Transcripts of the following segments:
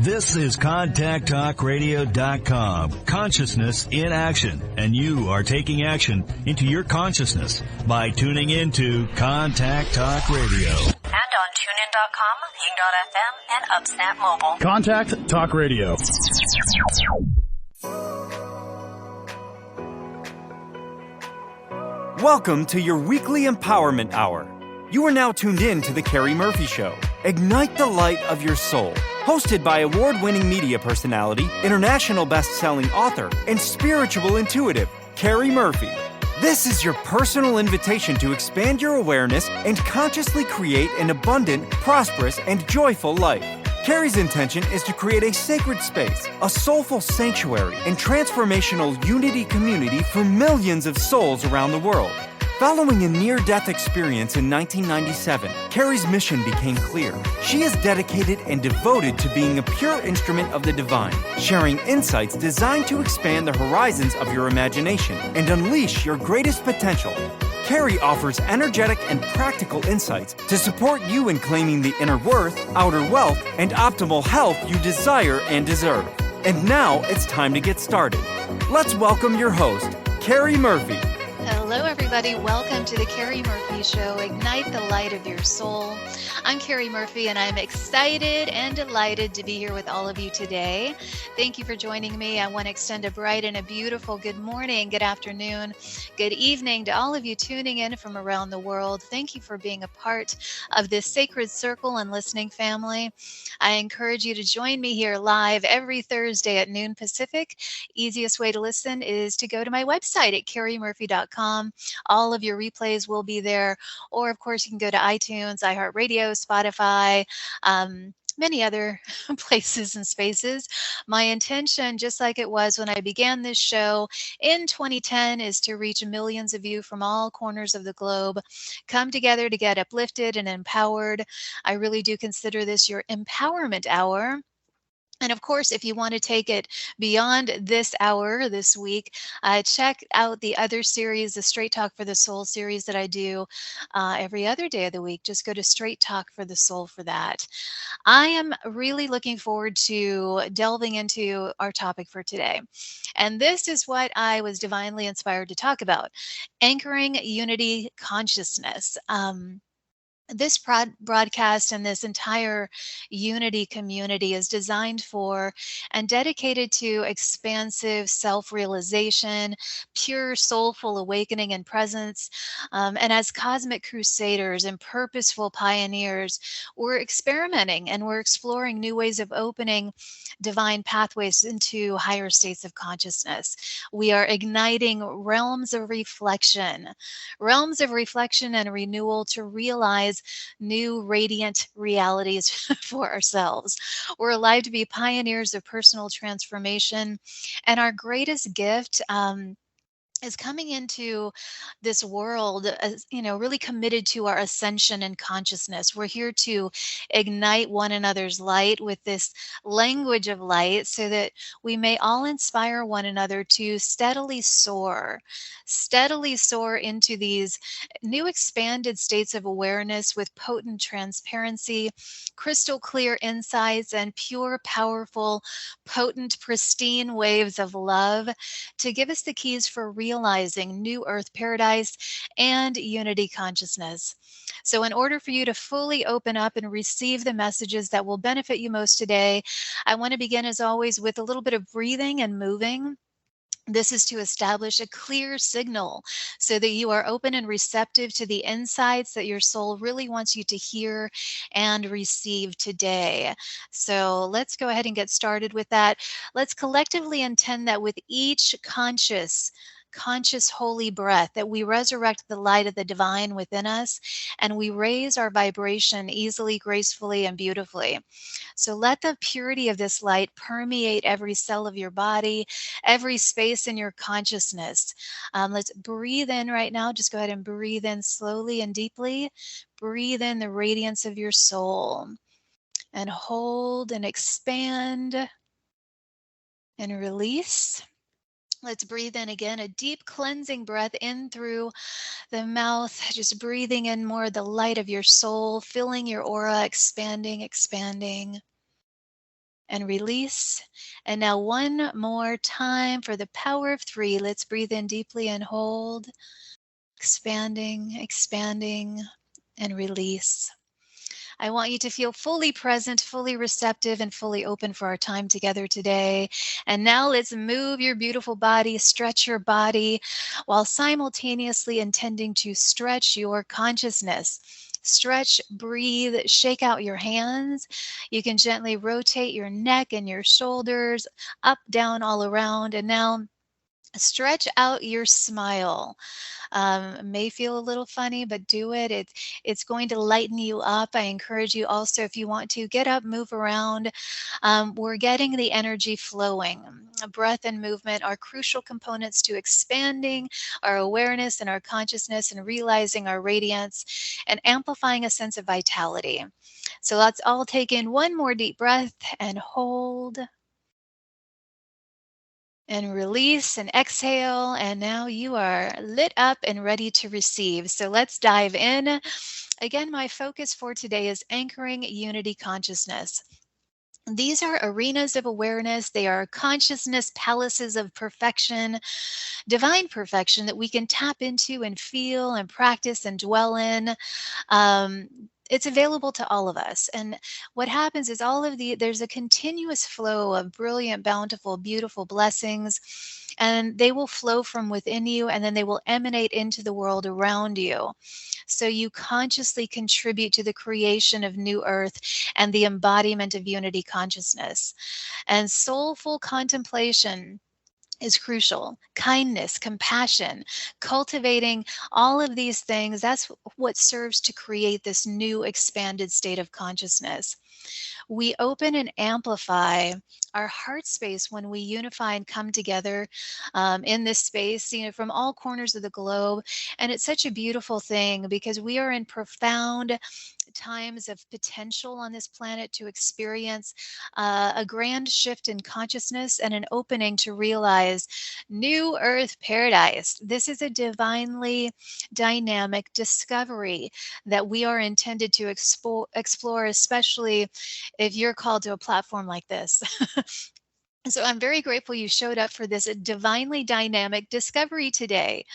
This is ContactTalkRadio.com, Consciousness in Action, and you are taking action into your consciousness by tuning into Contact Talk Radio. And on TuneIn.com, Ping.fm, and UpSnap Mobile. Contact Talk Radio. Welcome to your weekly empowerment hour. You are now tuned in to The Carrie Murphy Show. Ignite the light of your soul. Hosted by award-winning media personality, international best-selling author, and spiritual intuitive, Carrie Murphy. This is your personal invitation to expand your awareness and consciously create an abundant, prosperous, and joyful life. Carrie's intention is to create a sacred space, a soulful sanctuary, and transformational unity community for millions of souls around the world. Following a near-death experience in 1997, Carrie's mission became clear. She is dedicated and devoted to being a pure instrument of the divine, sharing insights designed to expand the horizons of your imagination and unleash your greatest potential. Carrie offers energetic and practical insights to support you in claiming the inner worth, outer wealth, and optimal health you desire and deserve. And now it's time to get started. Let's welcome your host, Carrie Murphy. Hello, everybody. Welcome to the Carrie Murphy Show, Ignite the Light of Your Soul. I'm Carrie Murphy, and I'm excited and delighted to be here with all of you today. Thank you for joining me. I want to extend a bright and a beautiful good morning, good afternoon, good evening to all of you tuning in from around the world. Thank you for being a part of this sacred circle and listening family. I encourage you to join me here live every Thursday at noon Pacific. Easiest way to listen is to go to my website at carriemurphy.com. All of your replays will be there. Or, of course, you can go to iTunes, iHeartRadio, Spotify, many other places and spaces. My intention, just like it was when I began this show in 2010, is to reach millions of you from all corners of the globe. Come together to get uplifted and empowered. I really do consider this your empowerment hour. And of course, if you want to take it beyond this hour this week, check out the other series, the Straight Talk for the Soul series that I do every other day of the week. Just go to Straight Talk for the Soul for that. I am really looking forward to delving into our topic for today. And this is what I was divinely inspired to talk about: anchoring unity consciousness. This broadcast and this entire unity community is designed for and dedicated to expansive self-realization, pure soulful awakening and presence. And as cosmic crusaders and purposeful pioneers, we're experimenting and we're exploring new ways of opening divine pathways into higher states of consciousness. We are igniting realms of reflection and renewal to realize new radiant realities for ourselves. We're alive to be pioneers of personal transformation, and our greatest gift is coming into this world as, really committed to our ascension and consciousness. We're here to ignite one another's light with this language of light so that we may all inspire one another to steadily soar into these new expanded states of awareness with potent transparency, crystal clear insights, and pure, powerful, potent, pristine waves of love to give us the keys for realizing new earth paradise and unity consciousness. So in order for you to fully open up and receive the messages that will benefit you most today, I want to begin, as always, with a little bit of breathing and moving. This is to establish a clear signal so that you are open and receptive to the insights that your soul really wants you to hear and receive today. So let's go ahead and get started with that. Let's collectively intend that with each conscious holy breath, that we resurrect the light of the divine within us and we raise our vibration easily, gracefully, and beautifully. So let the purity of this light permeate every cell of your body, every space in your consciousness. Let's breathe in right now. Just go ahead and breathe in slowly and deeply. Breathe in the radiance of your soul and hold and expand and release. Let's breathe in again, a deep cleansing breath in through the mouth, just breathing in more of the light of your soul, filling your aura, expanding. and release. And now one more time for the power of 3. Let's breathe in deeply and hold, expanding, expanding, and release. I want you to feel fully present, fully receptive, and fully open for our time together today. And now let's move your beautiful body, stretch your body, while simultaneously intending to stretch your consciousness. Stretch, breathe, shake out your hands. You can gently rotate your neck and your shoulders up, down, all around. And now stretch out your smile. May feel a little funny, but do it. It's going to lighten you up. I encourage you also, if you want to, get up, move around. We're getting the energy flowing. Breath and movement are crucial components to expanding our awareness and our consciousness and realizing our radiance and amplifying a sense of vitality. So let's all take in one more deep breath and hold. And release and exhale. And now you are lit up and ready to receive. So let's dive in. Again, my focus for today is anchoring unity consciousness. These are arenas of awareness. They are consciousness palaces of perfection, divine perfection that we can tap into and feel and practice and dwell in. It's available to all of us. And what happens is there's a continuous flow of brilliant, bountiful, beautiful blessings, and they will flow from within you, and then they will emanate into the world around you. So you consciously contribute to the creation of new earth and the embodiment of unity consciousness. And soulful contemplation is crucial. Kindness, compassion, cultivating all of these things, that's what serves to create this new expanded state of consciousness. We open and amplify our heart space when we unify and come together in this space, from all corners of the globe. And it's such a beautiful thing because we are in profound times of potential on this planet to experience a grand shift in consciousness and an opening to realize new earth paradise. This is a divinely dynamic discovery that we are intended to explore, especially if you're called to a platform like this. So I'm very grateful you showed up for this divinely dynamic discovery today.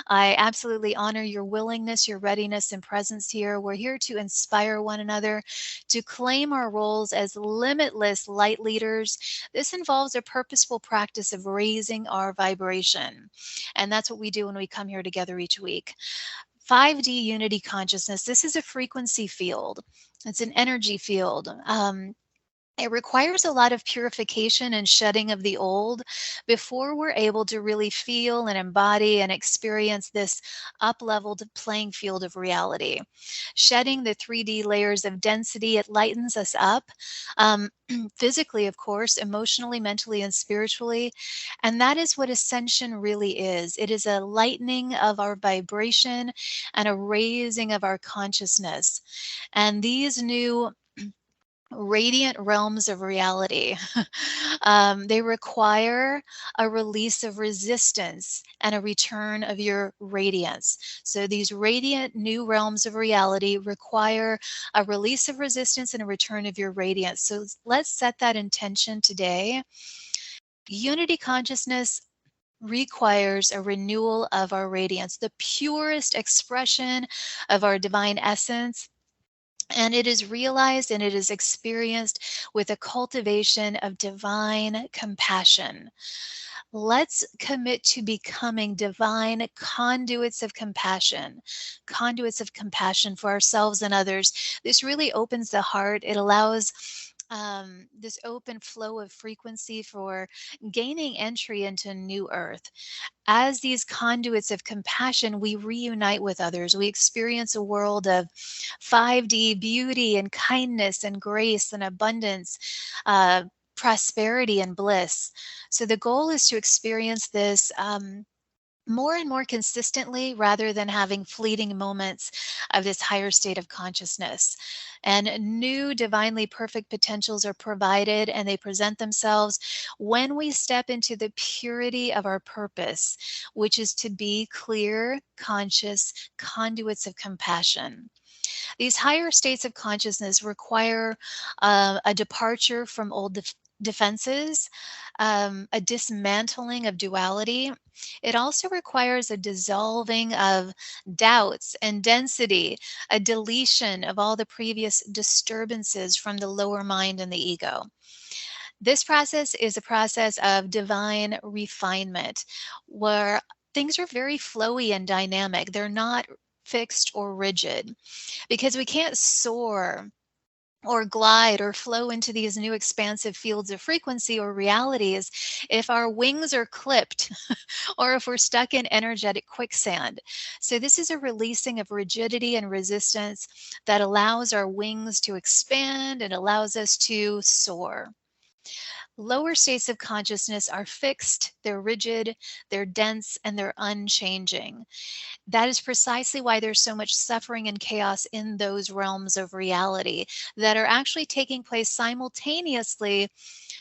I absolutely honor your willingness, your readiness, and presence here. We're here to inspire one another, to claim our roles as limitless light leaders. This involves a purposeful practice of raising our vibration. And that's what we do when we come here together each week. 5D unity consciousness. This is a frequency field. It's an energy field. It requires a lot of purification and shedding of the old before we're able to really feel and embody and experience this up-leveled playing field of reality. Shedding the 3D layers of density, it lightens us up, physically, of course, emotionally, mentally, and spiritually. And that is what Ascension really is. It is a lightening of our vibration and a raising of our consciousness. And these new radiant realms of reality. They require a release of resistance and a return of your radiance. So these radiant new realms of reality require a release of resistance and a return of your radiance. So let's set that intention today. Unity consciousness requires a renewal of our radiance, the purest expression of our divine essence. And it is realized and it is experienced with a cultivation of divine compassion. Let's commit to becoming divine conduits of compassion for ourselves and others. This really opens the heart. It allows this open flow of frequency for gaining entry into new earth. As these conduits of compassion, we reunite with others. We experience a world of 5D beauty and kindness and grace and abundance, prosperity and bliss. So the goal is to experience this more and more consistently rather than having fleeting moments of this higher state of consciousness. And new divinely perfect potentials are provided and they present themselves when we step into the purity of our purpose, which is to be clear, conscious conduits of compassion. These higher states of consciousness require a departure from old defenses, a dismantling of duality. It also requires a dissolving of doubts and density, a deletion of all the previous disturbances from the lower mind and the ego. This process is a process of divine refinement where things are very flowy and dynamic. They're not fixed or rigid because we can't soar or glide or flow into these new expansive fields of frequency or realities if our wings are clipped or if we're stuck in energetic quicksand. So, this is a releasing of rigidity and resistance that allows our wings to expand and allows us to soar. Lower states of consciousness are fixed, they're rigid, they're dense, and they're unchanging. That is precisely why there's so much suffering and chaos in those realms of reality that are actually taking place simultaneously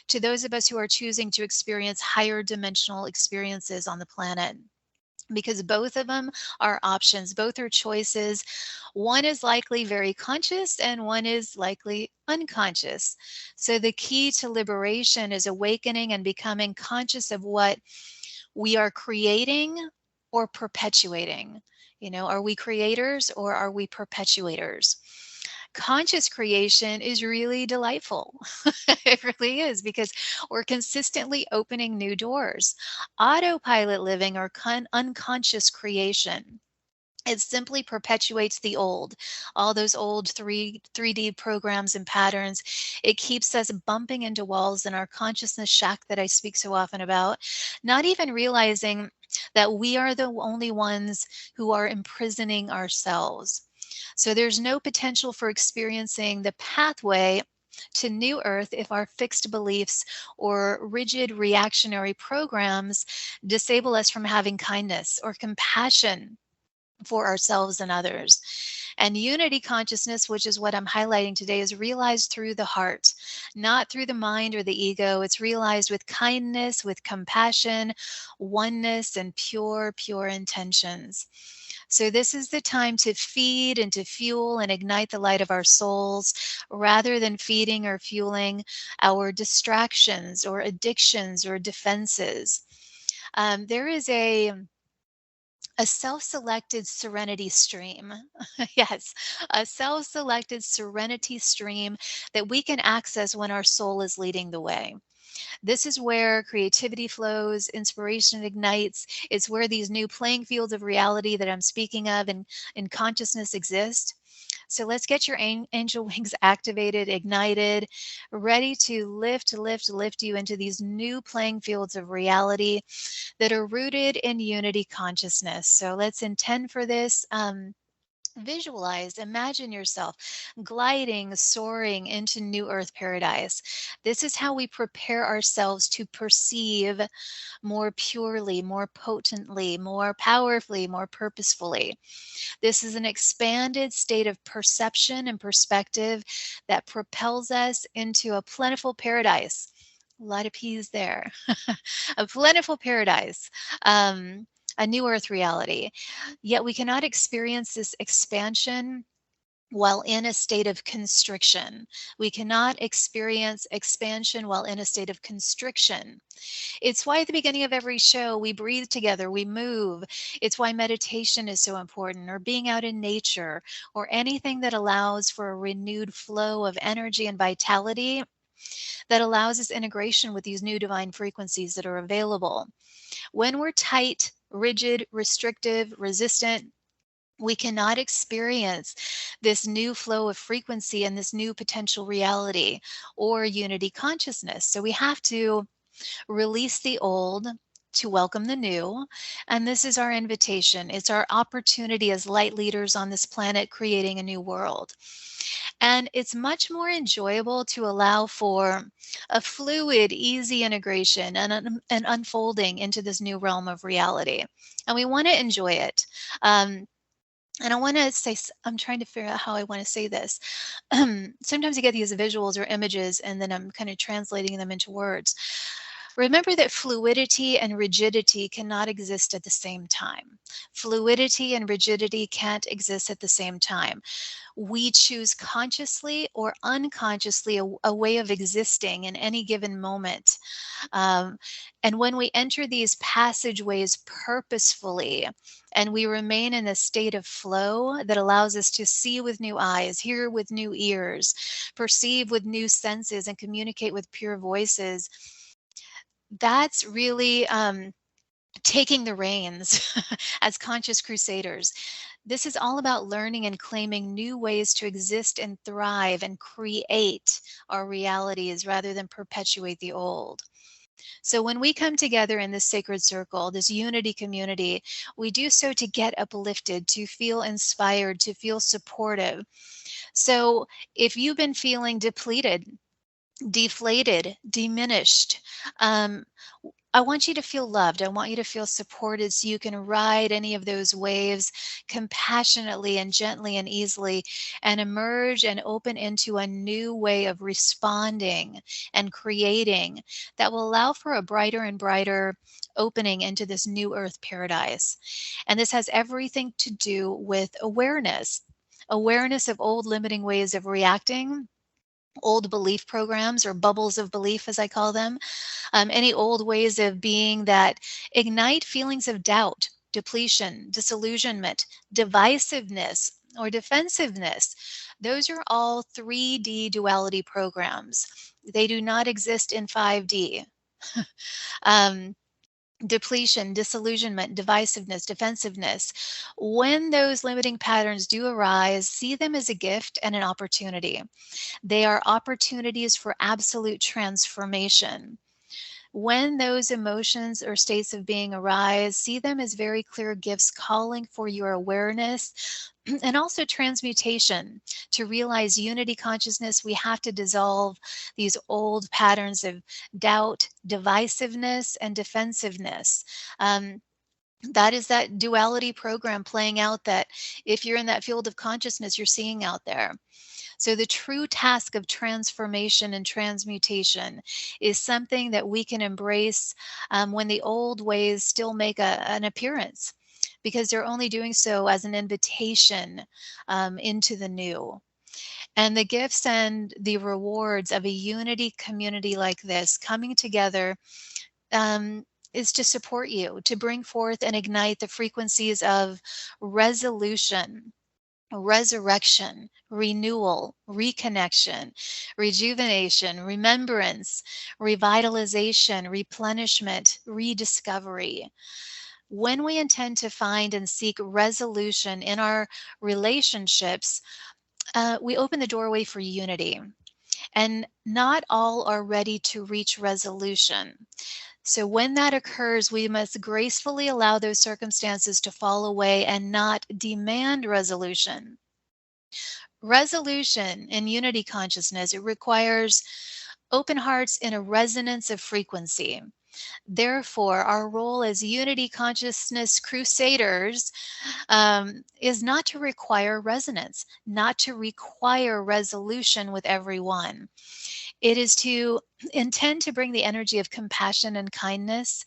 to those of us who are choosing to experience higher dimensional experiences on the planet. Because both of them are options, both are choices. One is likely very conscious and one is likely unconscious. So the key to liberation is awakening and becoming conscious of what we are creating or perpetuating. Are we creators or are we perpetuators? Conscious creation is really delightful. It really is because we're consistently opening new doors. Autopilot living or unconscious creation, it simply perpetuates the old, all those old 3D programs and patterns. It keeps us bumping into walls in our consciousness shack that I speak so often about, not even realizing that we are the only ones who are imprisoning ourselves. So there's no potential for experiencing the pathway to new earth if our fixed beliefs or rigid reactionary programs disable us from having kindness or compassion for ourselves and others. And unity consciousness, which is what I'm highlighting today, is realized through the heart, not through the mind or the ego. It's realized with kindness, with compassion, oneness, and pure, pure intentions. So this is the time to feed and to fuel and ignite the light of our souls rather than feeding or fueling our distractions or addictions or defenses. There is a self-selected serenity stream. Yes, a self-selected serenity stream that we can access when our soul is leading the way. This is where creativity flows, inspiration ignites. It's where these new playing fields of reality that I'm speaking of and in consciousness exist. So let's get your angel wings activated, ignited, ready to lift you into these new playing fields of reality that are rooted in unity consciousness. So let's intend for this. Visualize, imagine yourself gliding, soaring into new earth paradise. This is how we prepare ourselves to perceive more purely, more potently, more powerfully, more purposefully. This is an expanded state of perception and perspective that propels us into a plentiful paradise. A lot of P's there. A plentiful paradise. A new earth reality. Yet we cannot experience this expansion while in a state of constriction. We cannot experience expansion while in a state of constriction. It's why at the beginning of every show, we breathe together, we move. It's why meditation is so important, or being out in nature, or anything that allows for a renewed flow of energy and vitality that allows us integration with these new divine frequencies that are available. When we're tight, rigid, restrictive, resistant, we cannot experience this new flow of frequency and this new potential reality or unity consciousness. So we have to release the old to welcome the new. And this is our invitation. It's our opportunity as light leaders on this planet creating a new world. And it's much more enjoyable to allow for a fluid, easy integration and unfolding into this new realm of reality. And we want to enjoy it. And I want to say, I'm trying to figure out how I want to say this. Sometimes I get these visuals or images, and then I'm kind of translating them into words. Remember that fluidity and rigidity cannot exist at the same time. Fluidity and rigidity can't exist at the same time. We choose consciously or unconsciously a way of existing in any given moment. Um, and when we enter these passageways purposefully and we remain in a state of flow that allows us to see with new eyes, hear with new ears, perceive with new senses, and communicate with pure voices, that's really taking the reins as conscious crusaders. This is all about learning and claiming new ways to exist and thrive and create our realities rather than perpetuate the old. So when we come together in this sacred circle, this unity community, we do so to get uplifted, to feel inspired, to feel supportive. So if you've been feeling depleted, deflated, diminished, I want you to feel loved. I want you to feel supported so you can ride any of those waves compassionately and gently and easily and emerge and open into a new way of responding and creating that will allow for a brighter and brighter opening into this new earth paradise. And this has everything to do with awareness. Awareness of old limiting ways of reacting, old belief programs or bubbles of belief, as I call them, any old ways of being that ignite feelings of doubt, depletion, disillusionment, divisiveness, or defensiveness. Those are all 3D duality programs. They do not exist in 5D. um, Depletion, disillusionment, divisiveness, defensiveness. When those limiting patterns do arise, see them as a gift and an opportunity. They are opportunities for absolute transformation. When those emotions or states of being arise, see them as very clear gifts calling for your awareness and also transmutation. To realize unity consciousness, we have to dissolve these old patterns of doubt, divisiveness, and defensiveness. That is that duality program playing out that if you're in that field of consciousness, you're seeing out there. So the true task of transformation and transmutation is something that we can embrace when the old ways still make an appearance, because they're only doing so as an invitation into the new. And the gifts and the rewards of a unity community like this coming together is to support you, to bring forth and ignite the frequencies of resolution, resurrection, renewal, reconnection, rejuvenation, remembrance, revitalization, replenishment, rediscovery. When we intend to find and seek resolution in our relationships, we open the doorway for unity. And not all are ready to reach resolution. So when that occurs, we must gracefully allow those circumstances to fall away and not demand resolution. Resolution in unity consciousness, it requires open hearts in a resonance of frequency. Therefore, our role as unity consciousness crusaders is not to require resonance, not to require resolution with everyone. It is to intend to bring the energy of compassion and kindness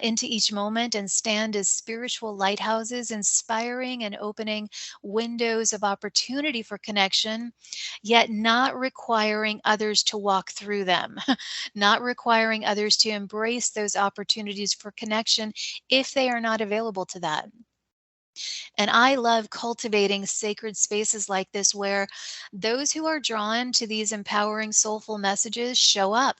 into each moment and stand as spiritual lighthouses, inspiring and opening windows of opportunity for connection, yet not requiring others to walk through them, not requiring others to embrace those opportunities for connection if they are not available to that. And I love cultivating sacred spaces like this where those who are drawn to these empowering, soulful messages show up.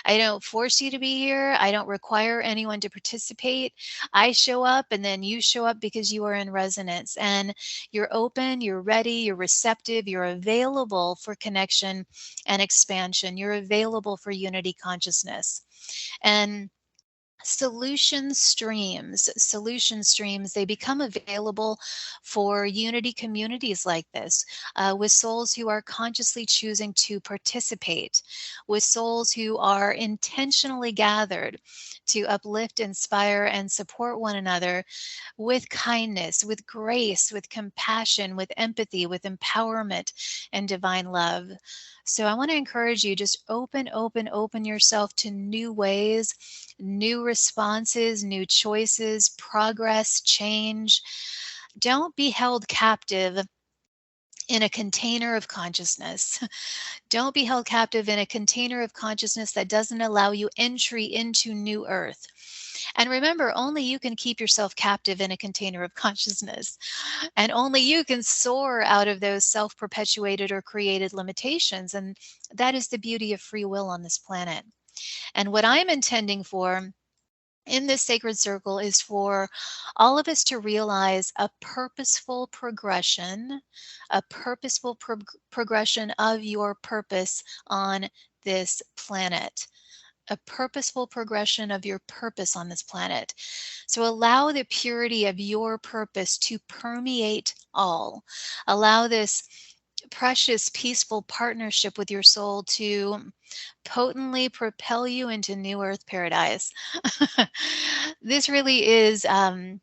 I don't force you to be here. I don't require anyone to participate. I show up and then you show up because you are in resonance and you're open, you're ready, you're receptive, you're available for connection and expansion. You're available for unity consciousness. And solution streams, they become available for unity communities like this, with souls who are consciously choosing to participate, with souls who are intentionally gathered to uplift, inspire, and support one another with kindness, with grace, with compassion, with empathy, with empowerment and divine love. So I want to encourage you, just open yourself to new ways, new responses, new choices, progress, change. Don't be held captive in a container of consciousness. Don't be held captive in a container of consciousness that doesn't allow you entry into new earth. And remember, only you can keep yourself captive in a container of consciousness. And only you can soar out of those self-perpetuated or created limitations. And that is the beauty of free will on this planet. And what I'm intending for in this sacred circle is for all of us to realize a purposeful progression, progression of your purpose on this planet. A purposeful progression of your purpose on this planet. So allow the purity of your purpose to permeate all. Allow this precious, peaceful partnership with your soul to potently propel you into new earth paradise. This really is a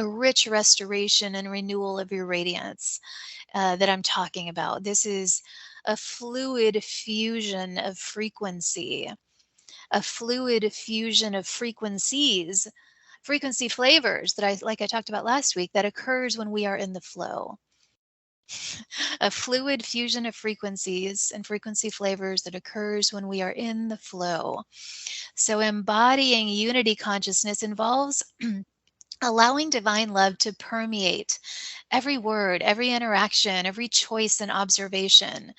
rich restoration and renewal of your radiance that I'm talking about. This is a fluid fusion of frequency, a fluid fusion of frequencies, frequency flavors that I talked about last week, that occurs when we are in the flow. A fluid fusion of frequencies and frequency flavors that occurs when we are in the flow. So embodying unity consciousness involves allowing divine love to permeate every word, every interaction, every choice and observation.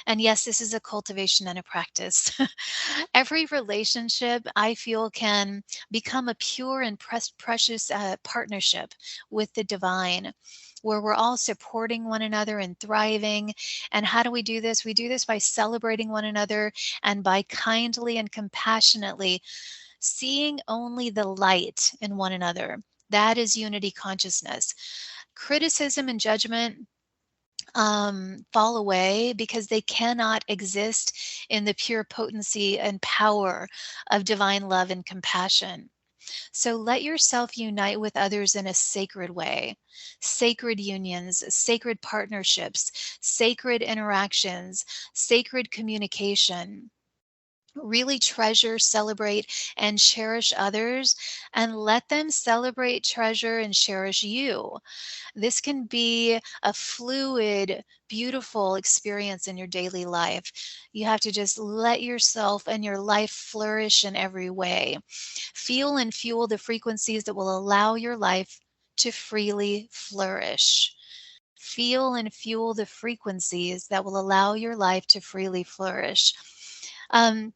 And yes, this is a cultivation and a practice. Every relationship, I feel, can become a pure and precious partnership with the divine, where we're all supporting one another and thriving. And how do we do this? We do this by celebrating one another and by kindly and compassionately seeing only the light in one another. That is unity consciousness. Criticism and judgment fall away because they cannot exist in the pure potency and power of divine love and compassion. So let yourself unite with others in a sacred way, sacred unions, sacred partnerships, sacred interactions, sacred communication. Really treasure, celebrate, and cherish others, and let them celebrate, treasure, and cherish you. This can be a fluid, beautiful experience in your daily life. You have to just let yourself and your life flourish in every way. Feel and fuel the frequencies that will allow your life to freely flourish. Feel and fuel the frequencies that will allow your life to freely flourish. And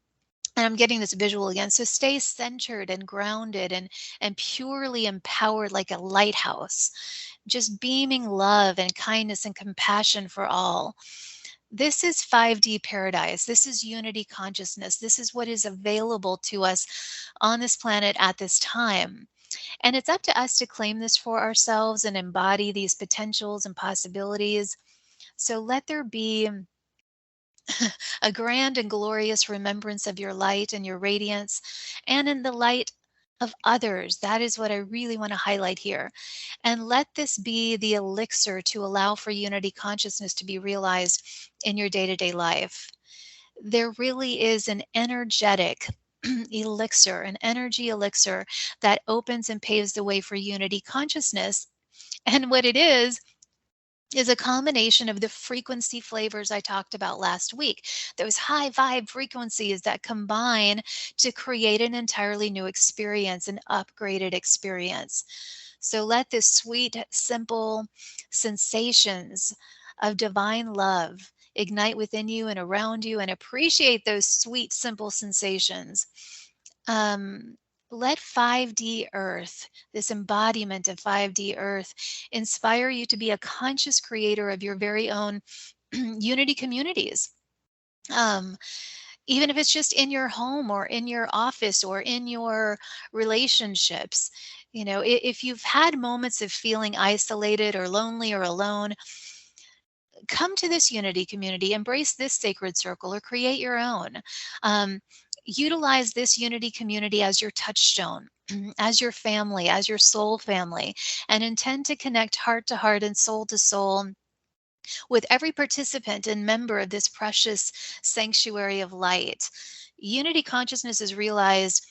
I'm getting this visual again. So stay centered and grounded and purely empowered like a lighthouse, just beaming love and kindness and compassion for all. This is 5D paradise. This is unity consciousness. This is what is available to us on this planet at this time. And it's up to us to claim this for ourselves and embody these potentials and possibilities. So let there be a grand and glorious remembrance of your light and your radiance, and in the light of others. That is what I really want to highlight here. And let this be the elixir to allow for unity consciousness to be realized in your day-to-day life. There really is an energetic elixir, an energy elixir that opens and paves the way for unity consciousness. And what it is a combination of the frequency flavors I talked about last week, those high vibe frequencies that combine to create an entirely new experience, an upgraded experience. So let this sweet, simple sensations of divine love ignite within you and around you, and appreciate those sweet, simple sensations. Let 5D Earth, this embodiment of 5D Earth, inspire you to be a conscious creator of your very own unity communities. even if it's just in your home or in your office or in your relationships. If you've had moments of feeling isolated or lonely or alone, come to this unity community, embrace this sacred circle, or create your own. Um, Utilize this unity community as your touchstone, as your family, as your soul family, and intend to connect heart to heart and soul to soul with every participant and member of this precious sanctuary of light. Unity consciousness is realized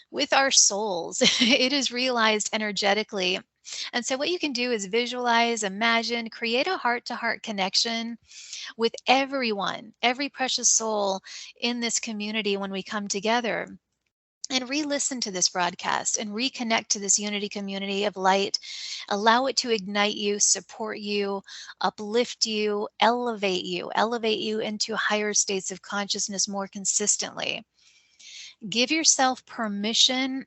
with our souls. It is realized energetically. And so what you can do is visualize, imagine, create a heart-to-heart connection with everyone, every precious soul in this community when we come together. And re-listen to this broadcast and reconnect to this unity community of light. Allow it to ignite you, support you, uplift you, elevate you into higher states of consciousness more consistently. Give yourself permission.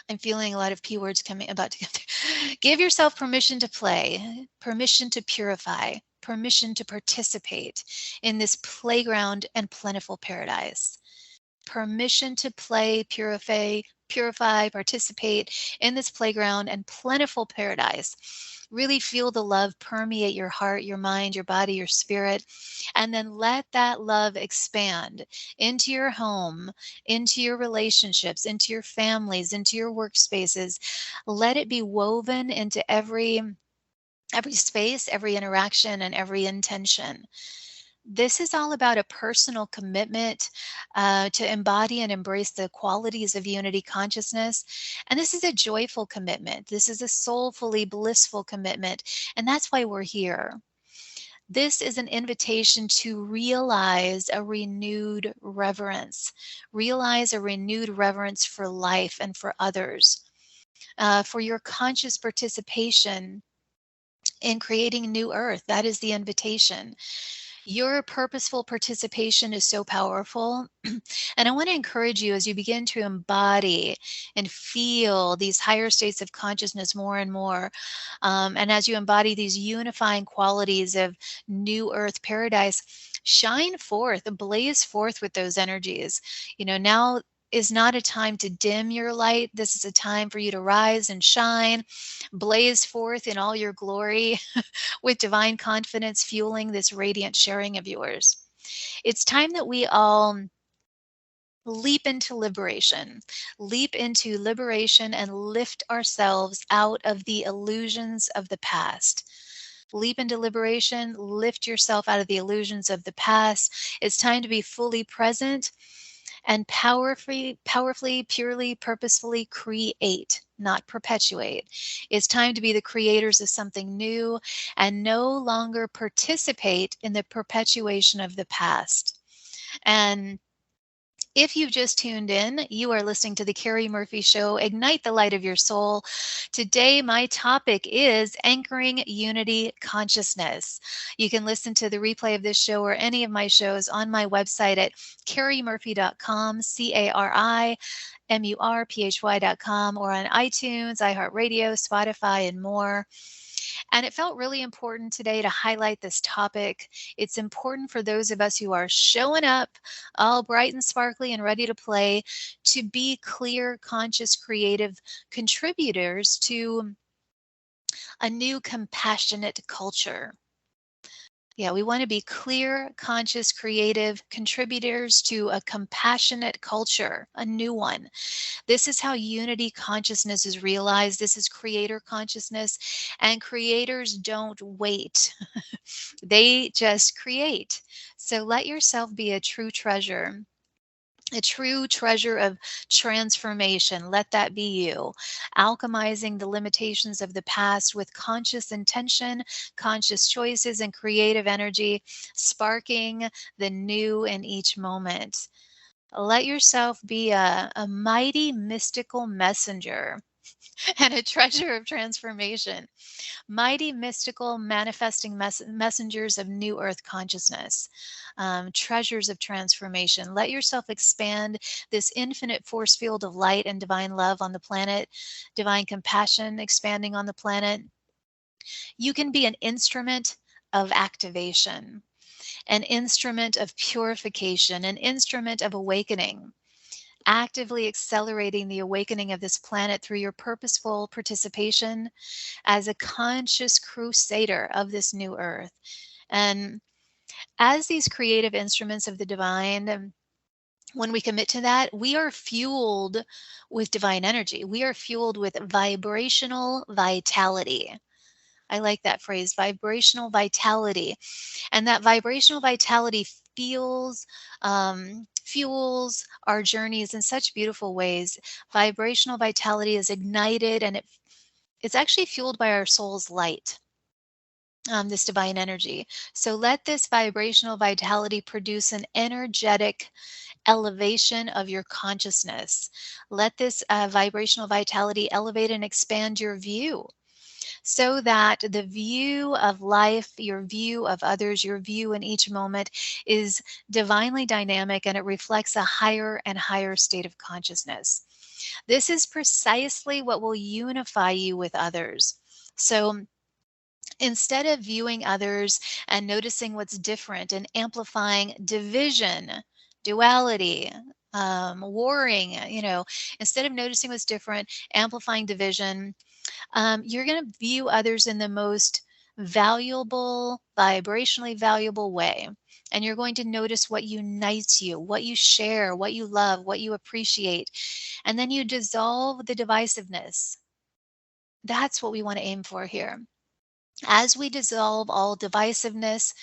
I'm feeling a lot of P words coming about to get there. Give yourself permission to play, permission to purify, permission to participate in this playground and plentiful paradise. Permission to play, purify, participate in this playground and plentiful paradise. Really feel the love permeate your heart, your mind, your body, your spirit, and then let that love expand into your home, into your relationships, into your families, into your workspaces. Let it be woven into every space, every interaction, and every intention. This is all about a personal commitment to embody and embrace the qualities of unity consciousness. And this is a joyful commitment. This is a soulfully blissful commitment. And that's why we're here. This is an invitation to realize a renewed reverence. Realize a renewed reverence for life and for others, for your conscious participation in creating new earth. That is the invitation. Your purposeful participation is so powerful. And I want to encourage you as you begin to embody and feel these higher states of consciousness more and more. And as you embody these unifying qualities of new earth paradise, shine forth, blaze forth with those energies. Now is not a time to dim your light. This is a time for you to rise and shine, blaze forth in all your glory with divine confidence, fueling this radiant sharing of yours. It's time that we all leap into liberation and lift ourselves out of the illusions of the past. Leap into liberation, lift yourself out of the illusions of the past. It's time to be fully present and powerfully, purely, purposefully create, not perpetuate. It's time to be the creators of something new and no longer participate in the perpetuation of the past. And if you've just tuned in, you are listening to The Carrie Murphy Show, Ignite the Light of Your Soul. Today, my topic is anchoring unity consciousness. You can listen to the replay of this show or any of my shows on my website at carriemurphy.com, CARIMURPHY.com, or on iTunes, iHeartRadio, Spotify, and more. And it felt really important today to highlight this topic. It's important for those of us who are showing up all bright and sparkly and ready to play to be clear, conscious, creative contributors to a new compassionate culture. Yeah, we want to be clear, conscious, creative contributors to a compassionate culture, a new one. This is how unity consciousness is realized. This is creator consciousness, and creators don't wait. They just create. So let yourself be a true treasure of transformation. Let that be you. Alchemizing the limitations of the past with conscious intention, conscious choices, and creative energy, sparking the new in each moment. Let yourself be a mighty mystical messenger and a treasure of transformation. Mighty mystical manifesting messengers of new earth consciousness, treasures of transformation. Let yourself expand this infinite force field of light and divine love on the planet, divine compassion expanding on the planet. You can be an instrument of activation. an instrument of purification, an instrument of awakening, actively accelerating the awakening of this planet through your purposeful participation as a conscious crusader of this new earth. And as these creative instruments of the divine, when we commit to that, we are fueled with divine energy. We are fueled with vibrational vitality. I like that phrase, vibrational vitality. And that vibrational vitality fuels our journeys in such beautiful ways. Vibrational vitality is ignited, and it's actually fueled by our soul's light, this divine energy. So let this vibrational vitality produce an energetic elevation of your consciousness. Let this vibrational vitality elevate and expand your view, so that the view of life, your view of others, your view in each moment is divinely dynamic, and it reflects a higher and higher state of consciousness. This is precisely what will unify you with others. So instead of viewing others and noticing what's different and amplifying division, duality, warring, instead of noticing what's different, amplifying division, you're going to view others in the most valuable, vibrationally valuable way. And you're going to notice what unites you, what you share, what you love, what you appreciate. And then you dissolve the divisiveness. That's what we want to aim for here. As we dissolve all divisiveness,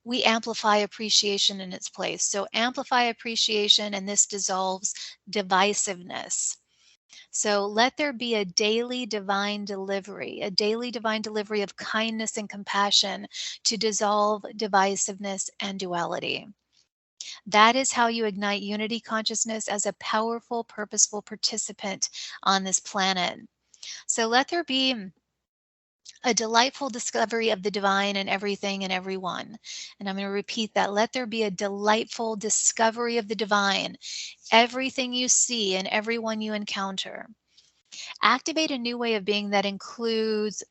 we amplify appreciation in its place. So amplify appreciation, and this dissolves divisiveness. So let there be a daily divine delivery of kindness and compassion to dissolve divisiveness and duality. That is how you ignite unity consciousness as a powerful, purposeful participant on this planet. So let there be a delightful discovery of the divine in everything and everyone. And I'm going to repeat that. Let there be a delightful discovery of the divine, everything you see and everyone you encounter. Activate a new way of being that includes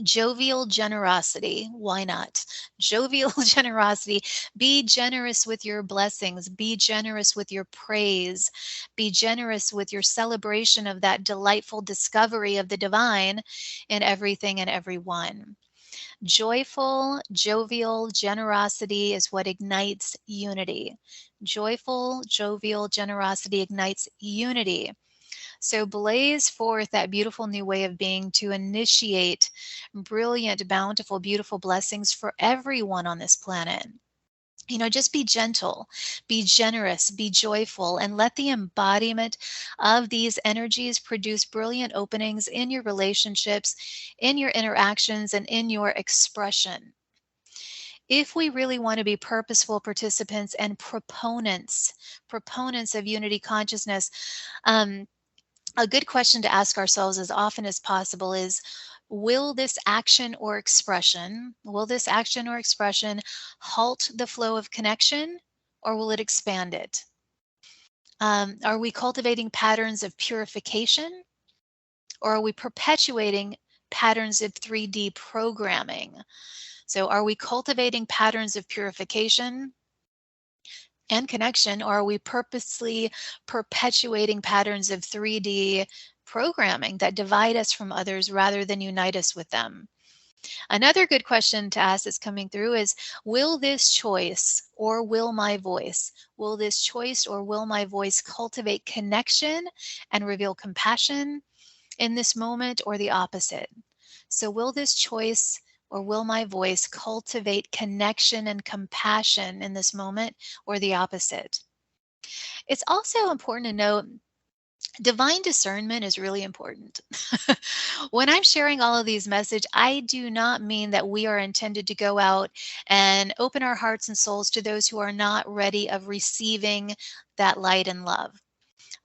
jovial generosity. Why not? Jovial generosity. Be generous with your blessings. Be generous with your praise. Be generous with your celebration of that delightful discovery of the divine in everything and everyone. Joyful, jovial generosity is what ignites unity. Joyful, jovial generosity ignites unity. So blaze forth that beautiful new way of being to initiate brilliant, bountiful, beautiful blessings for everyone on this planet. Just be gentle, be generous, be joyful, and let the embodiment of these energies produce brilliant openings in your relationships, in your interactions, and in your expression. If we really want to be purposeful participants and proponents of unity consciousness, a good question to ask ourselves as often as possible is, will this action or expression halt the flow of connection, or will it expand it? Are we cultivating patterns of purification, or are we perpetuating patterns of 3D programming? So are we cultivating patterns of purification and connection, or are we purposely perpetuating patterns of 3D programming that divide us from others rather than unite us with them? Another good question to ask that's coming through is, will this choice or will my voice cultivate connection and reveal compassion in this moment, or the opposite? So will this choice or will my voice cultivate connection and compassion in this moment, or the opposite? It's also important to note, divine discernment is really important. When I'm sharing all of these messages, I do not mean that we are intended to go out and open our hearts and souls to those who are not ready of receiving that light and love.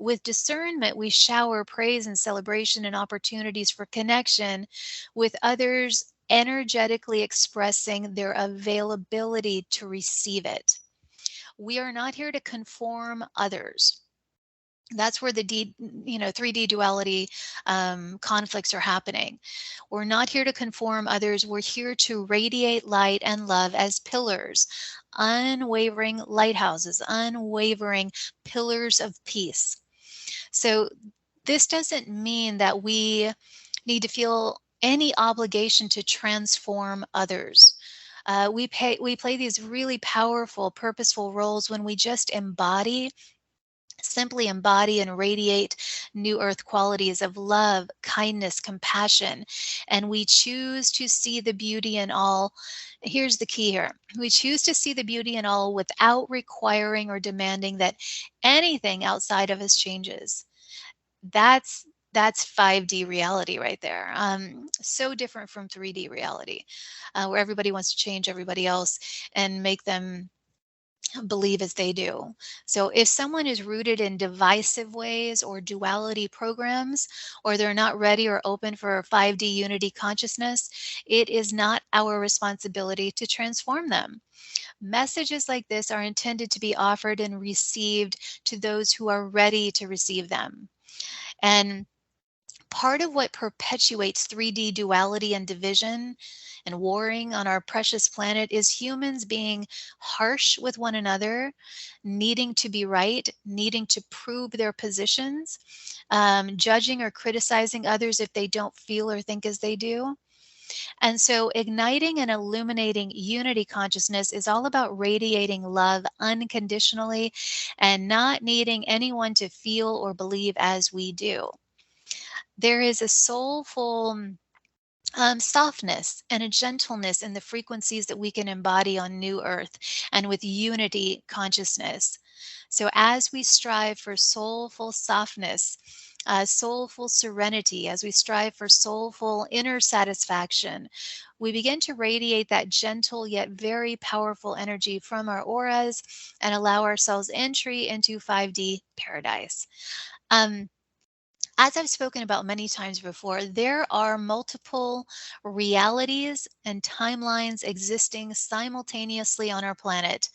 With discernment, we shower praise and celebration and opportunities for connection with others, energetically expressing their availability to receive it. We are not here to conform others. That's where the 3D duality conflicts are happening. We're not here to conform others. We're here to radiate light and love as pillars, unwavering lighthouses, unwavering pillars of peace. So this doesn't mean that we need to feel any obligation to transform others. We play these really powerful, purposeful roles when we just simply embody and radiate new earth qualities of love, kindness, compassion, and we choose to see the beauty in all. Here's the key here. We choose to see the beauty in all without requiring or demanding that anything outside of us changes. That's 5D reality right there. So different from 3D reality, where everybody wants to change everybody else and make them believe as they do. So if someone is rooted in divisive ways or duality programs, or they're not ready or open for 5D unity consciousness, it is not our responsibility to transform them. Messages like this are intended to be offered and received to those who are ready to receive them. And part of what perpetuates 3D duality and division and warring on our precious planet is humans being harsh with one another, needing to be right, needing to prove their positions, judging or criticizing others if they don't feel or think as they do. And so igniting and illuminating unity consciousness is all about radiating love unconditionally and not needing anyone to feel or believe as we do. There is a soulful softness and a gentleness in the frequencies that we can embody on New Earth and with unity consciousness. So, as we strive for soulful softness, soulful serenity, as we strive for soulful inner satisfaction, we begin to radiate that gentle yet very powerful energy from our auras and allow ourselves entry into 5D paradise. As I've spoken about many times before, there are multiple realities and timelines existing simultaneously on our planet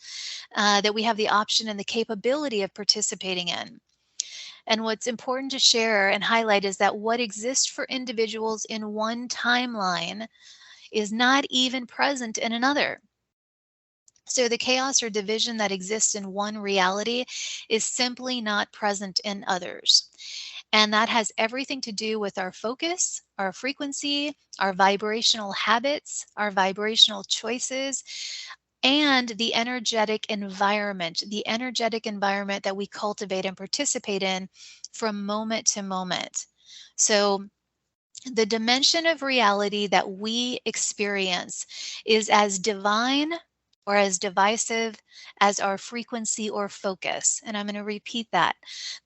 that we have the option and the capability of participating in. And what's important to share and highlight is that what exists for individuals in one timeline is not even present in another. So the chaos or division that exists in one reality is simply not present in others. And that has everything to do with our focus, our frequency, our vibrational habits, our vibrational choices, and the energetic environment that we cultivate and participate in from moment to moment. So the dimension of reality that we experience is as divine or as divisive as our frequency or focus. And I'm going to repeat that.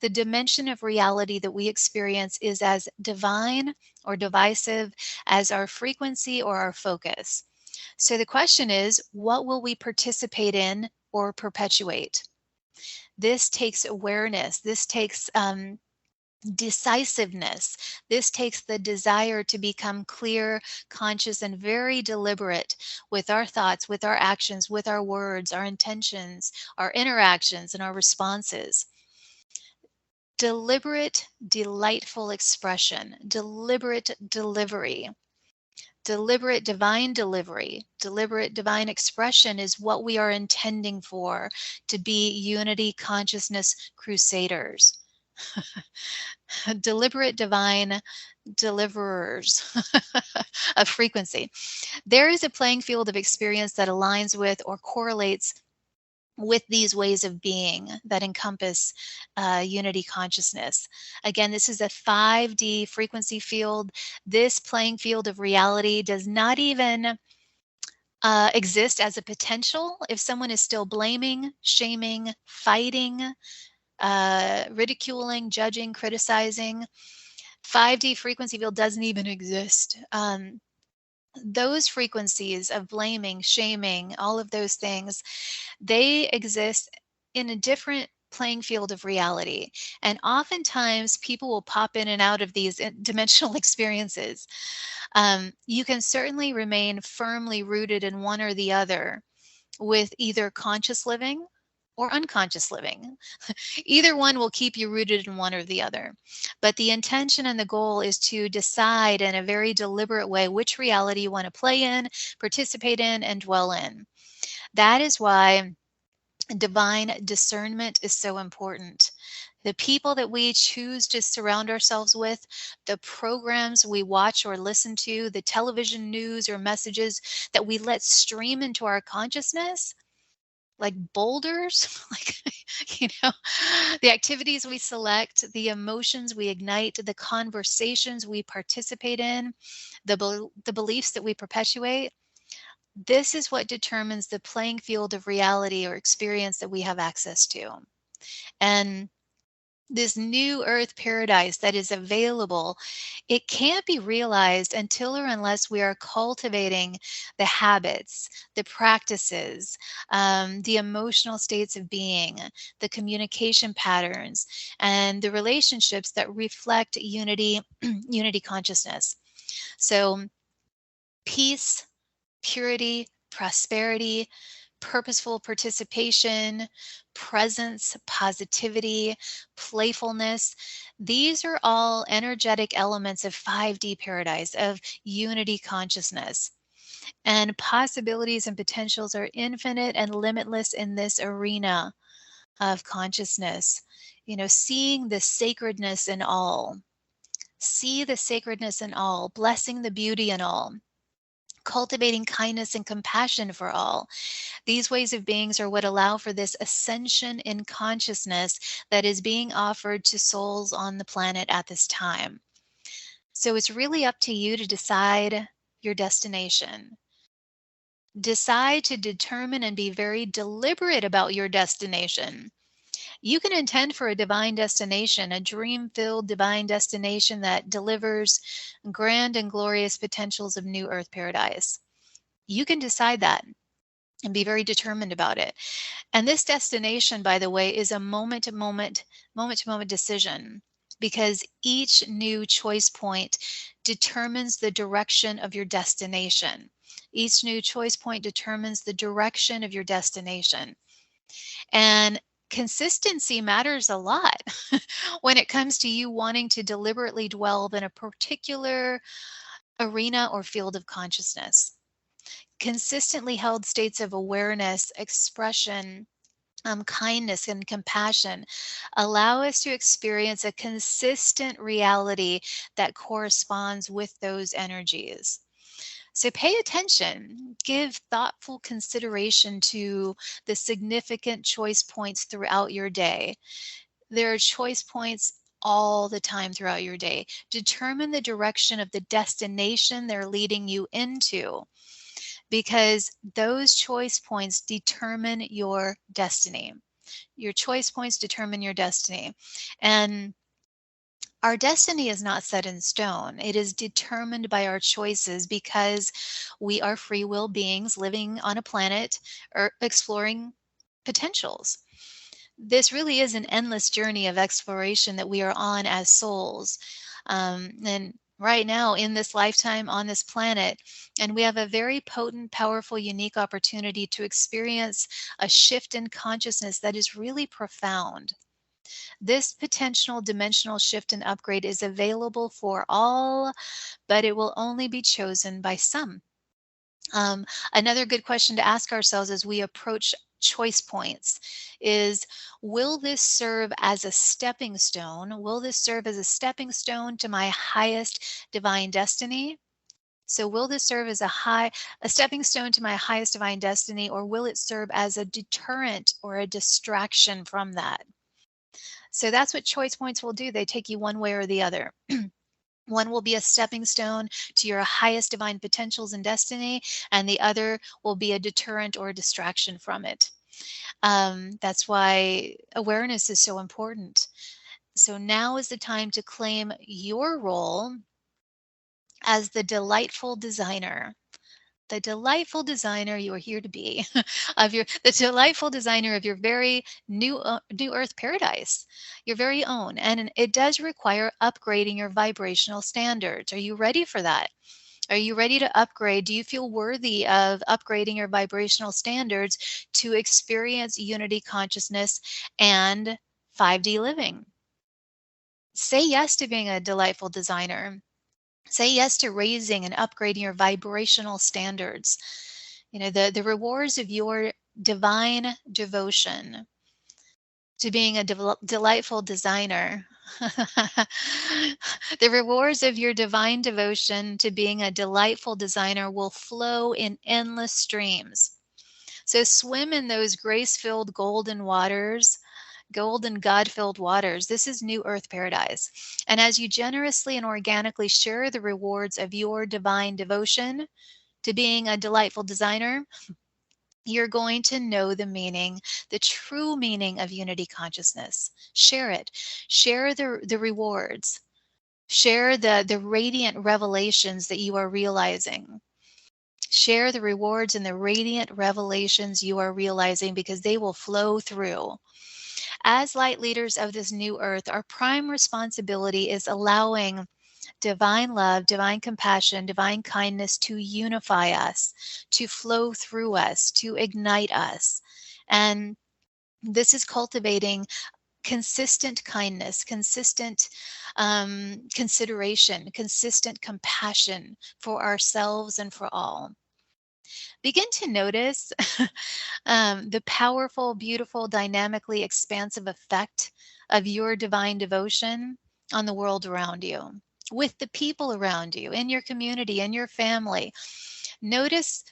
The dimension of reality that we experience is as divine or divisive as our frequency or our focus. So the question is, what will we participate in or perpetuate? This takes awareness. This takes decisiveness. This takes the desire to become clear, conscious, and very deliberate with our thoughts, with our actions, with our words, our intentions, our interactions, and our responses. Deliberate, delightful expression, deliberate delivery. Deliberate divine delivery, deliberate divine expression is what we are intending for to be unity consciousness crusaders. Deliberate divine deliverers of frequency. There is a playing field of experience that aligns with or correlates with these ways of being that encompass unity consciousness. Again, this is a 5D frequency field. This playing field of reality does not even exist as a potential if someone is still blaming, shaming, fighting, ridiculing, judging, criticizing. 5D frequency field doesn't even exist. Those frequencies of blaming, shaming, all of those things, they exist in a different playing field of reality. And oftentimes people will pop in and out of these dimensional experiences. You can certainly remain firmly rooted in one or the other with either conscious living or unconscious living. Either one will keep you rooted in one or the other. But the intention and the goal is to decide in a very deliberate way which reality you want to play in, participate in, and dwell in. That is why divine discernment is so important. The people that we choose to surround ourselves with, the programs we watch or listen to, the television news or messages that we let stream into our consciousness, like boulders, like, the activities we select, the emotions we ignite, the conversations we participate in, the beliefs that we perpetuate. This is what determines the playing field of reality or experience that we have access to. And this new earth paradise that is available, it can't be realized until or unless we are cultivating the habits, the practices, the emotional states of being, the communication patterns, and the relationships that reflect unity, unity consciousness. So peace, purity, prosperity, purposeful participation, presence, positivity, playfulness. These are all energetic elements of 5D paradise, of unity consciousness. And possibilities and potentials are infinite and limitless in this arena of consciousness. Seeing the sacredness in all. See the sacredness in all, blessing the beauty in all, cultivating kindness and compassion for all. These ways of beings are what allow for this ascension in consciousness that is being offered to souls on the planet at this time. So it's really up to you to decide your destination. Decide to determine and be very deliberate about your destination. You can intend for a divine destination, a dream-filled divine destination that delivers grand and glorious potentials of new earth paradise. You can decide that and be very determined about it. And this destination, by the way, is a moment-to-moment decision, because each new choice point determines the direction of your destination. Each new choice point determines the direction of your destination. And consistency matters a lot when it comes to you wanting to deliberately dwell in a particular arena or field of consciousness. Consistently held states of awareness, expression, kindness, and compassion allow us to experience a consistent reality that corresponds with those energies. So pay attention, give thoughtful consideration to the significant choice points throughout your day. There are choice points all the time throughout your day. Determine the direction of the destination they're leading you into, because those choice points determine your destiny. Your choice points determine your destiny. And our destiny is not set in stone. It is determined by our choices, because we are free will beings living on a planet or exploring potentials. This really is an endless journey of exploration that we are on as souls. And right now in this lifetime on this planet, and we have a very potent, powerful, unique opportunity to experience a shift in consciousness that is really profound. This potential dimensional shift and upgrade is available for all, but it will only be chosen by some. Another good question to ask ourselves as we approach choice points is, will this serve as a stepping stone? Will this serve as a stepping stone to my highest divine destiny? So will this serve as a stepping stone to my highest divine destiny, or will it serve as a deterrent or a distraction from that? So that's what choice points will do. They take you one way or the other. One will be a stepping stone to your highest divine potentials and destiny, and the other will be a deterrent or a distraction from it. That's why awareness is so important. So now is the time to claim your role as the delightful designer. The delightful designer you are here to be, the delightful designer of your very new earth paradise, your very own. And it does require upgrading your vibrational standards. Are you ready for that? Are you ready to upgrade? Do you feel worthy of upgrading your vibrational standards to experience unity consciousness and 5D living? Say yes to being a delightful designer. Say yes to raising and upgrading your vibrational standards. You know, the rewards of your divine devotion to being a delightful designer. The rewards of your divine devotion to being a delightful designer will flow in endless streams. So swim in those grace-filled golden waters, golden God-filled waters. This is New Earth Paradise. And as you generously and organically share the rewards of your divine devotion to being a delightful designer, you're going to know the meaning, the true meaning of unity consciousness. Share it. Share the rewards. Share the radiant revelations that you are realizing. Share the rewards and the radiant revelations you are realizing, because they will flow through. As light leaders of this new earth, our prime responsibility is allowing divine love, divine compassion, divine kindness to unify us, to flow through us, to ignite us. And this is cultivating consistent kindness, consistent consideration, consistent compassion for ourselves and for all. Begin to notice the powerful, beautiful, dynamically expansive effect of your divine devotion on the world around you, with the people around you, in your community, in your family. Notice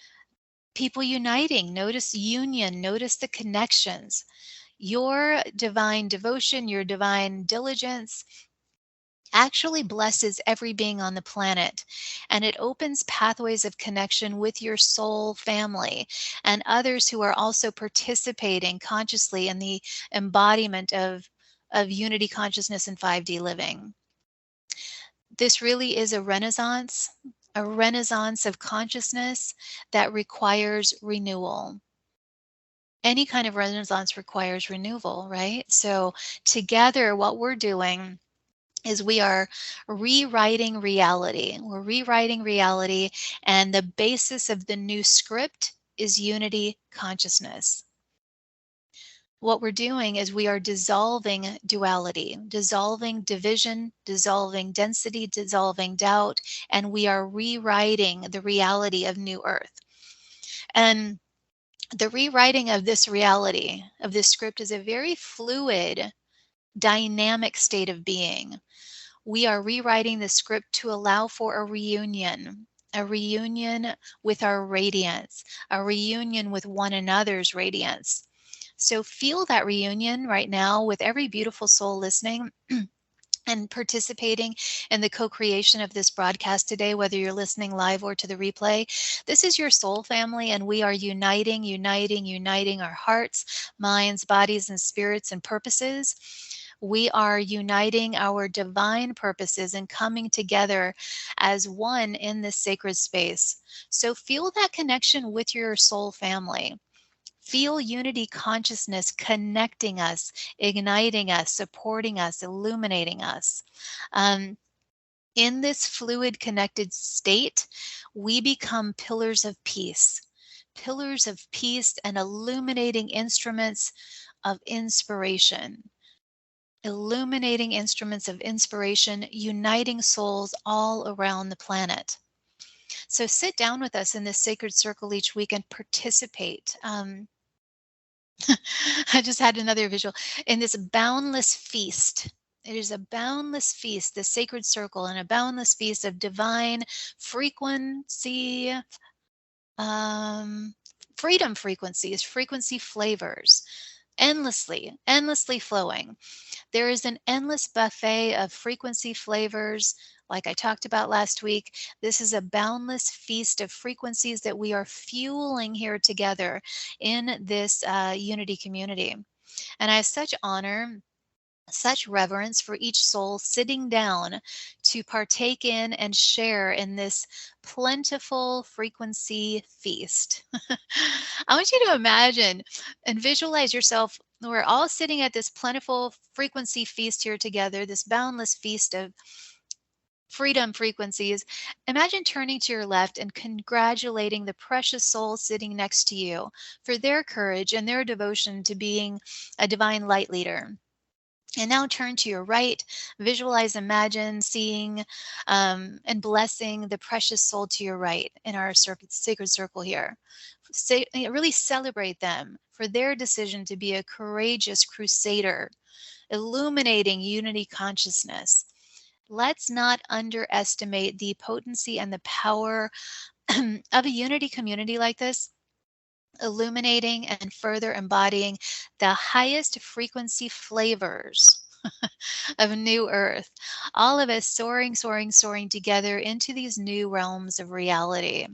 people uniting, notice union, notice the connections. Your divine devotion, your divine diligence actually blesses every being on the planet, and it opens pathways of connection with your soul family and others who are also participating consciously in the embodiment of unity consciousness and 5D living. This really is a renaissance of consciousness that requires renewal. Any kind of renaissance requires renewal, right? So together, what we're doing is we are rewriting reality. We're rewriting reality, and the basis of the new script is unity consciousness. What we're doing is we are dissolving duality, dissolving division, dissolving density, dissolving doubt, and we are rewriting the reality of New Earth. And the rewriting of this reality, of this script, is a very fluid, dynamic state of being. We are rewriting the script to allow for a reunion with our radiance, a reunion with one another's radiance. So feel that reunion right now with every beautiful soul listening and participating in the co-creation of this broadcast today, whether you're listening live or to the replay. This is your soul family, and we are uniting our hearts, minds, bodies, and spirits and purposes. We are uniting our divine purposes and coming together as one in this sacred space. So feel that connection with your soul family. Feel unity consciousness connecting us, igniting us, supporting us, illuminating us. In this fluid connected state, we become pillars of peace and illuminating instruments of inspiration. Illuminating instruments of inspiration, uniting souls all around the planet. So sit down with us in this sacred circle each week and participate. I just had another visual in this boundless feast. It is a boundless feast, the sacred circle, and a boundless feast of divine frequency, freedom frequencies, frequency flavors, endlessly flowing. There is an endless buffet of frequency flavors, like I talked about last week. This is a boundless feast of frequencies that we are fueling here together in this unity community. And I have such honor, such reverence for each soul sitting down to partake in and share in this plentiful frequency feast. I want you to imagine and visualize yourself. We're all sitting at this plentiful frequency feast here together, this boundless feast of freedom frequencies, imagine turning to your left and congratulating the precious soul sitting next to you for their courage and their devotion to being a divine light leader. And now turn to your right, visualize, imagine, seeing, and blessing the precious soul to your right in our sacred circle here. Really celebrate them for their decision to be a courageous crusader, illuminating unity consciousness. Let's not underestimate the potency and the power of a unity community like this, illuminating and further embodying the highest frequency flavors of new earth. All of us soaring, soaring, soaring together into these new realms of reality.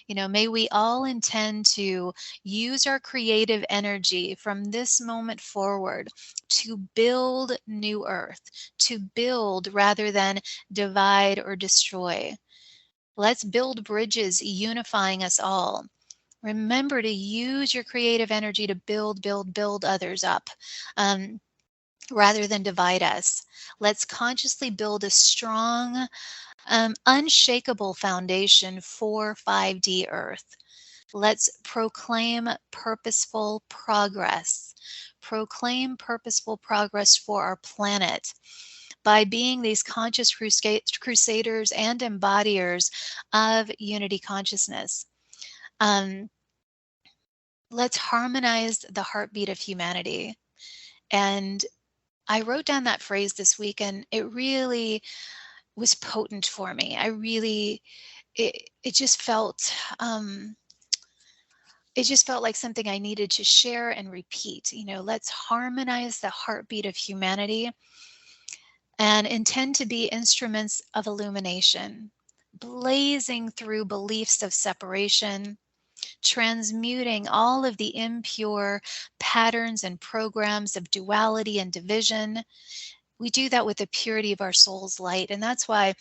May we all intend to use our creative energy from this moment forward to build new earth, to build rather than divide or destroy. Let's build bridges, unifying us all. Remember to use your creative energy to build others up. Rather than divide us. Let's consciously build a strong, unshakable foundation for 5D Earth. Let's proclaim purposeful progress. Proclaim purposeful progress for our planet by being these conscious crusaders and embodiers of unity consciousness. Let's harmonize the heartbeat of humanity. And I wrote down that phrase this week, and it really was potent for me. It just felt, like something I needed to share and repeat. Let's harmonize the heartbeat of humanity and intend to be instruments of illumination, blazing through beliefs of separation, transmuting all of the impure patterns and programs of duality and division. We do that with the purity of our soul's light. And that's why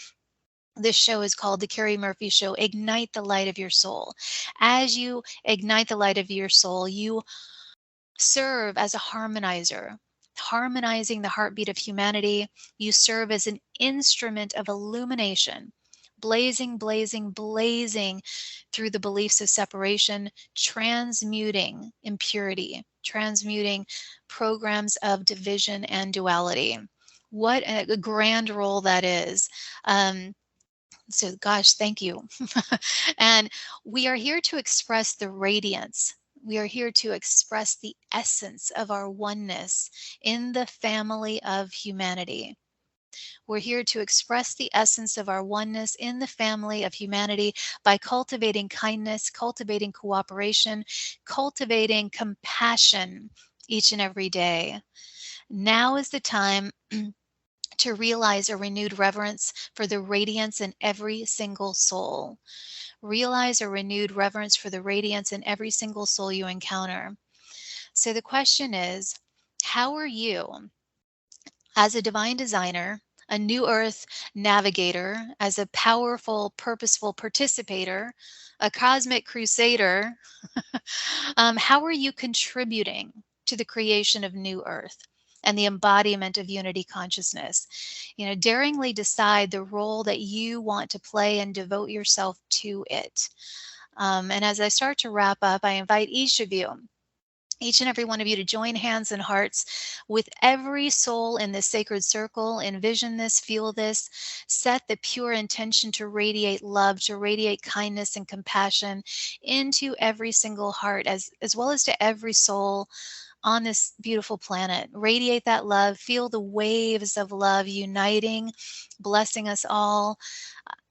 this show is called The Carrie Murphy Show, Ignite the Light of Your Soul. As you ignite the light of your soul, you serve as a harmonizer, harmonizing the heartbeat of humanity. You serve as an instrument of illumination, blazing, blazing, blazing through the beliefs of separation, transmuting impurity, transmuting programs of division and duality. What a grand role that is. So gosh, thank you. And we are here to express the radiance. We are here to express the essence of our oneness in the family of humanity. We're here to express the essence of our oneness in the family of humanity by cultivating kindness, cultivating cooperation, cultivating compassion each and every day. Now is the time to realize a renewed reverence for the radiance in every single soul. Realize a renewed reverence for the radiance in every single soul you encounter. So the question is, how are you, as a divine designer, a new earth navigator, as a powerful, purposeful participator, a cosmic crusader, how are you contributing to the creation of new earth and the embodiment of unity consciousness? Daringly decide the role that you want to play and devote yourself to it. And as I start to wrap up, I invite each and every one of you to join hands and hearts with every soul in this sacred circle. Envision this, feel this, set the pure intention to radiate love, to radiate kindness and compassion into every single heart, as well as to every soul on this beautiful planet. Radiate that love, feel the waves of love uniting, blessing us all.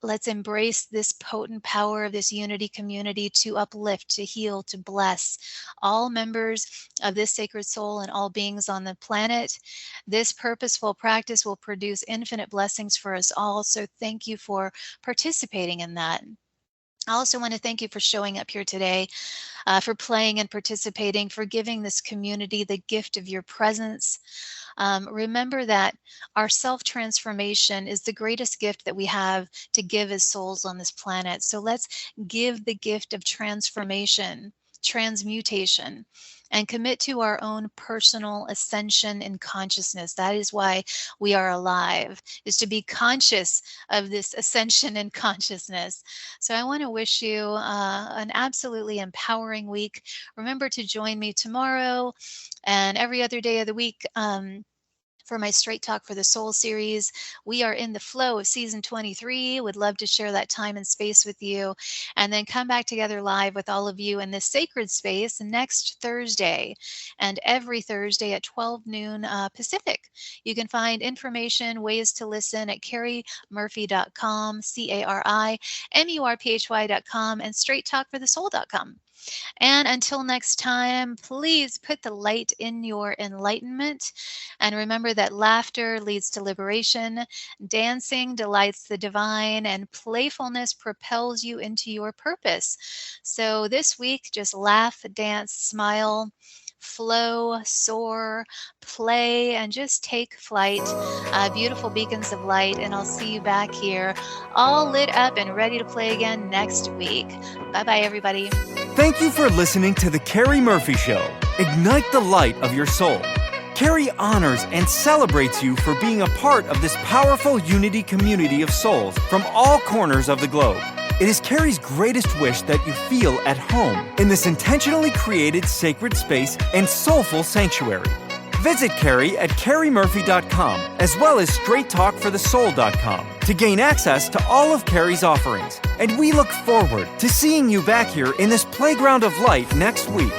Let's embrace this potent power of this unity community to uplift, to heal, to bless all members of this sacred soul and all beings on the planet. This purposeful practice will produce infinite blessings for us all. So thank you for participating in that. I also want to thank you for showing up here today, for playing and participating, for giving this community the gift of your presence. Remember that our self-transformation is the greatest gift that we have to give as souls on this planet. So let's give the gift of transformation transmutation and commit to our own personal ascension in consciousness. That is why we are alive, is to be conscious of this ascension in consciousness. So I want to wish you an absolutely empowering week. Remember to join me tomorrow and every other day of the week for my Straight Talk for the Soul series. We are in the flow of season 23. Would love to share that time and space with you, and then come back together live with all of you in this sacred space next Thursday and every Thursday at 12 noon Pacific. You can find information, ways to listen at CarrieMurphy.com, CarriMurphy.com, and StraightTalkForTheSoul.com. And until next time, please put the light in your enlightenment. And remember that laughter leads to liberation, dancing delights the divine, and playfulness propels you into your purpose. So this week, just laugh, dance, smile, flow, soar, play, and just take flight. Beautiful beacons of light. And I'll see you back here all lit up and ready to play again next week. Bye-bye, everybody. Thank you for listening to The Carrie Murphy Show. Ignite the light of your soul. Carrie honors and celebrates you for being a part of this powerful unity community of souls from all corners of the globe. It is Carrie's greatest wish that you feel at home in this intentionally created sacred space and soulful sanctuary. Visit Carrie at CarrieMurphy.com as well as StraightTalkForTheSoul.com to gain access to all of Carrie's offerings. And we look forward to seeing you back here in this playground of light next week.